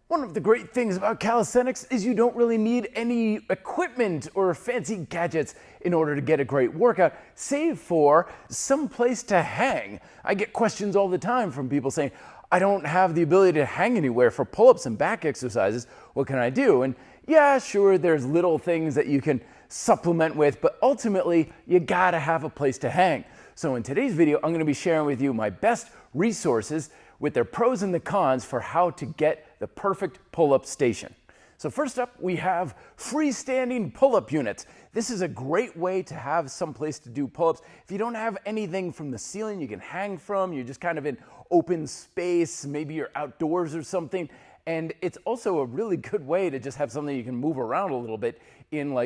One of the great things about calisthenics is you don't really need any equipment or fancy gadgets in order to get a great workout, save for some place to hang. I get questions all the time from people saying, I don't have the ability to hang anywhere for pull-ups and back exercises. What can I do? And yeah, sure, there's little things that you can supplement with, but ultimately, you gotta have a place to hang. So in today's video, I'm gonna be sharing with you my best resources with their pros and the cons for how to get the perfect pull-up station. So first up, we have freestanding pull-up units. This is a great way to have some place to do pull-ups. If you don't have anything from the ceiling you can hang from, you're just kind of in open space, maybe you're outdoors or something, and it's also a really good way to just have something you can move around a little bit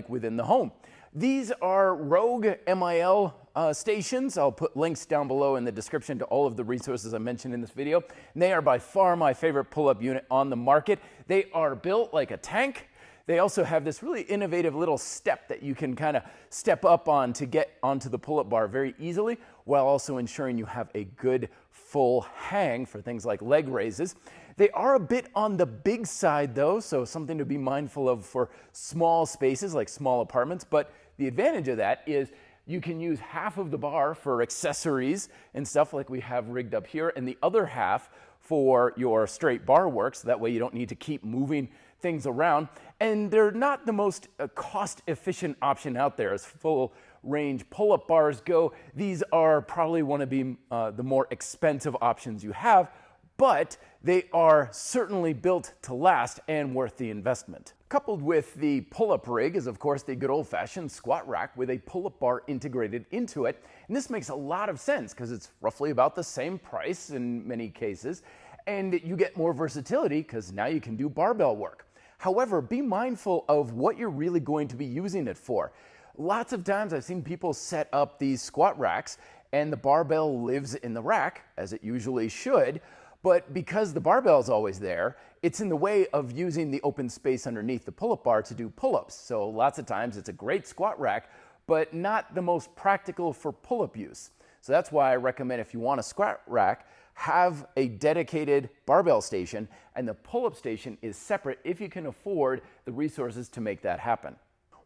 within the home. These are Rogue MIL stations. I'll put links down below in the description to all of the resources I mentioned in this video. And they are by far my favorite pull-up unit on the market. They are built like a tank. They also have this really innovative little step that you can kind of step up on to get onto the pull-up bar very easily, while also ensuring you have a good full hang for things like leg raises. They are a bit on the big side though, so something to be mindful of for small spaces like small apartments, but the advantage of that is you can use half of the bar for accessories and stuff like we have rigged up here, and the other half for your straight bar work, so that way you don't need to keep moving things around. And they're not the most cost-efficient option out there as full range pull-up bars go. These are probably one of the more expensive options you have, but they are certainly built to last and worth the investment. Coupled with the pull-up rig is, of course, the good old-fashioned squat rack with a pull-up bar integrated into it. And this makes a lot of sense because it's roughly about the same price in many cases, and you get more versatility because now you can do barbell work. However, be mindful of what you're really going to be using it for. Lots of times I've seen people set up these squat racks and the barbell lives in the rack, as it usually should, but because the barbell is always there, it's in the way of using the open space underneath the pull-up bar to do pull-ups. So lots of times it's a great squat rack, but not the most practical for pull-up use. So that's why I recommend, if you want a squat rack, have a dedicated barbell station, and the pull-up station is separate if you can afford the resources to make that happen.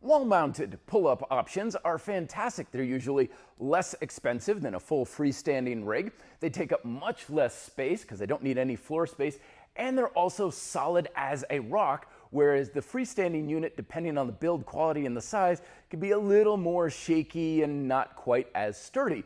Wall-mounted pull-up options are fantastic. They're usually less expensive than a full freestanding rig. They take up much less space because they don't need any floor space, and they're also solid as a rock, whereas the freestanding unit, depending on the build quality and the size, can be a little more shaky and not quite as sturdy.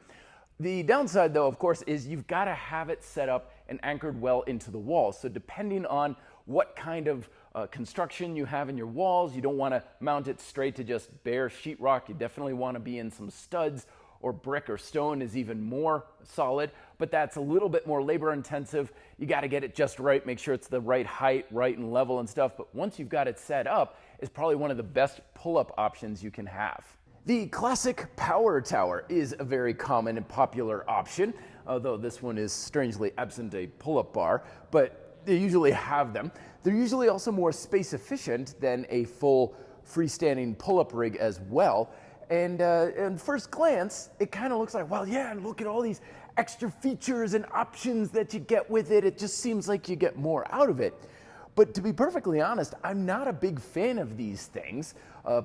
The downside, though, of course, is you've got to have it set up and anchored well into the wall. So depending on what kind of construction you have in your walls, you don't want to mount it straight to just bare sheetrock. You definitely want to be in some studs, or brick or stone is even more solid, but that's a little bit more labor intensive. You got to get it just right, make sure it's the right height, right and level and stuff. But once you've got it set up, it's probably one of the best pull-up options you can have. The classic power tower is a very common and popular option, although this one is strangely absent a pull-up bar, but they usually have them. They're usually also more space efficient than a full freestanding pull-up rig as well. And at first glance, it kind of looks like, well, yeah, look at all these extra features and options that you get with it. It just seems like you get more out of it. But to be perfectly honest, I'm not a big fan of these things,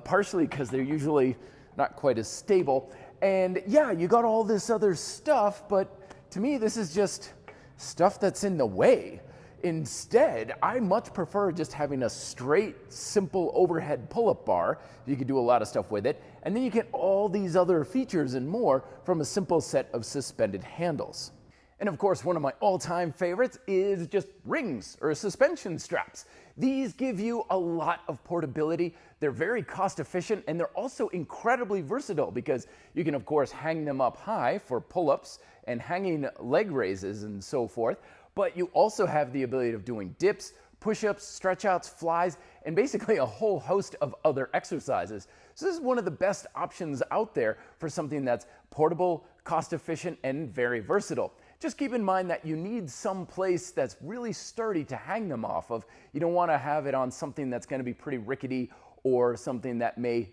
partially because they're usually not quite as stable. And yeah, you got all this other stuff, but to me, this is just stuff that's in the way. Instead, I much prefer just having a straight, simple overhead pull-up bar. You can do a lot of stuff with it, and then you get all these other features and more from a simple set of suspended handles. And of course, one of my all-time favorites is just rings or suspension straps. These give you a lot of portability. They're very cost efficient, and they're also incredibly versatile because you can, of course, hang them up high for pull-ups and hanging leg raises and so forth. But you also have the ability of doing dips, push-ups, stretch-outs, flies, and basically a whole host of other exercises. So this is one of the best options out there for something that's portable, cost-efficient, and very versatile. Just keep in mind that you need some place that's really sturdy to hang them off of. You don't want to have it on something that's going to be pretty rickety or something that may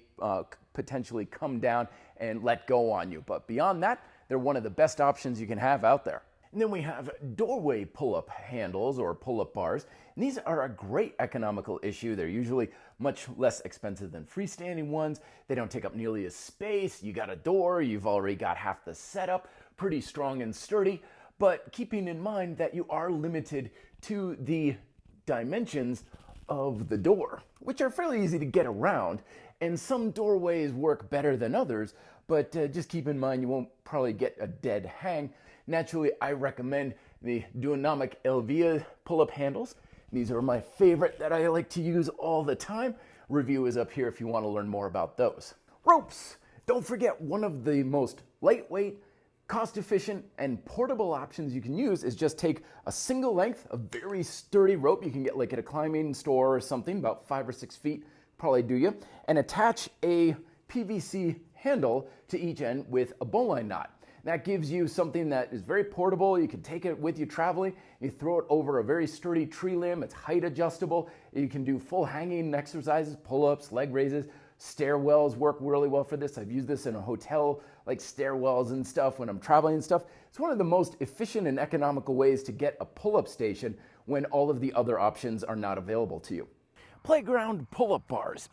potentially come down and let go on you. But beyond that, they're one of the best options you can have out there. And then we have doorway pull-up handles or pull-up bars. And these are a great economical issue. They're usually much less expensive than freestanding ones. They don't take up nearly as space. You got a door, you've already got half the setup, pretty strong and sturdy. But keeping in mind that you are limited to the dimensions of the door, which are fairly easy to get around. And some doorways work better than others, but just keep in mind you won't probably get a dead hang. Naturally, I recommend the Duonomic Elvia pull-up handles. These are my favorite that I like to use all the time. Review is up here if you want to learn more about those. Ropes! Don't forget, one of the most lightweight, cost-efficient, and portable options you can use is just take a single length, a very sturdy rope you can get like at a climbing store or something, about 5 or 6 feet, probably do you, and attach a PVC handle to each end with a bowline knot. That gives you something that is very portable. You can take it with you traveling. You throw it over a very sturdy tree limb. It's height adjustable. You can do full hanging exercises, pull-ups, leg raises. Stairwells work really well for this. I've used this in a hotel, like stairwells and stuff when I'm traveling and stuff. It's one of the most efficient and economical ways to get a pull-up station when all of the other options are not available to you. Playground pull-up bars.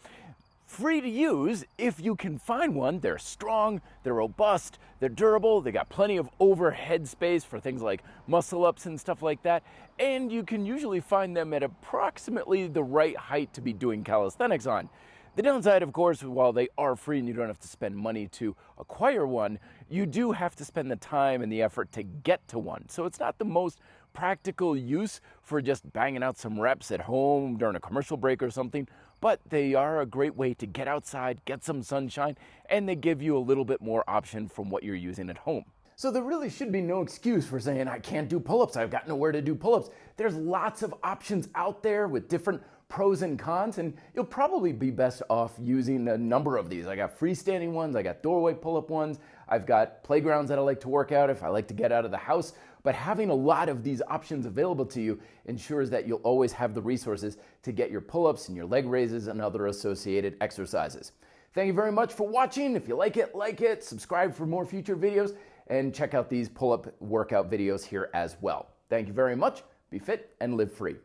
Free to use if you can find one. They're strong, they're robust, they're durable, they got plenty of overhead space for things like muscle ups and stuff like that, and you can usually find them at approximately the right height to be doing calisthenics on. The downside, of course, while they are free and you don't have to spend money to acquire one, you do have to spend the time and the effort to get to one. So it's not the most practical use for just banging out some reps at home during a commercial break or something, but they are a great way to get outside, get some sunshine, and they give you a little bit more option from what you're using at home. So there really should be no excuse for saying, I can't do pull-ups, I've got nowhere to do pull-ups. There's lots of options out there with different pros and cons, and you'll probably be best off using a number of these. I got freestanding ones, I got doorway pull-up ones, I've got playgrounds that I like to work out if I like to get out of the house, but having a lot of these options available to you ensures that you'll always have the resources to get your pull-ups and your leg raises and other associated exercises. Thank you very much for watching. If you like it, subscribe for more future videos, and check out these pull-up workout videos here as well. Thank you very much. Be fit and live free.